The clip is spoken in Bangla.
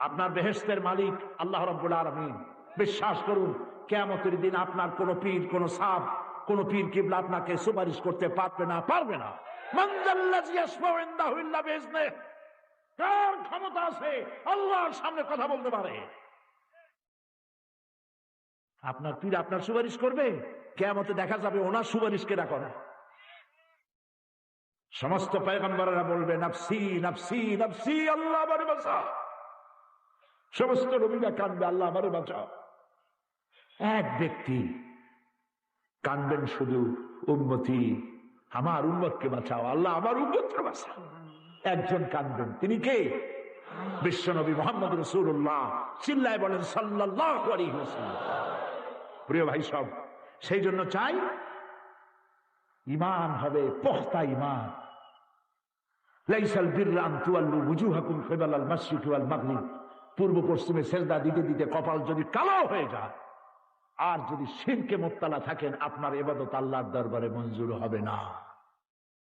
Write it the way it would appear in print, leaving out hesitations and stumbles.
আপনার বেহেশতের মালিক আল্লাহ রাব্বুল আলামিন। বিশ্বাস করুন, কিয়ামতের দিন আপনার কোন পীর, কোন সাব, কোন পীর কিবলা আপনাকে সুপারিশ করতে পারবে না, পারবে না। মান যাল্লাযী ইয়াশফাউ ইনদাহু ইল্লা বিইজনিহি, কার ক্ষমতা আছে আল্লাহর সামনে কথা বলতে পারে? আপনার পীর আপনার সুপারিশ করবে? কিয়ামতে দেখা যাবে ওনার সুপারিশ কেডা করে। সমস্ত পয়গম্বরেরা বলবে নাফসি নাফসি নাফসি, আল্লাহ আমারে বাঁচাও। সমস্ত নবীরা কাঁদবে, আল্লাহ আমারে বাঁচাও। এক ব্যক্তি কাঁদবেন শুধু, উম্মতি, আমার উম্মতকে বাঁচাও, আল্লাহ আমার উম্মতকে বাঁচাও। একজন কাঁদবেন, তিনি কে? বিশ্বনবী মুহাম্মদ রাসূলুল্লাহ। চিল্লায় বলেন সাল্লাল্লাহু আলাইহি ওয়াসাল্লাম। প্রিয় ভাই সব, সেই জন্য চাই ঈমান হবে পোখতা ঈমান। লাইসাল বিররা আন তুওয়াল্লু ওয়ুজুহাকুম কিবালাল মাশরিকি ওয়াল মাগরিব। পূর্ব পশ্চিমে সেজদা দিতে দিতে কপাল যদি কালো হয়ে যায়, আর যদি শিরকে মুবতালা থাকেন, আপনার ইবাদত আল্লাহর দরবারে মঞ্জুর হবে না।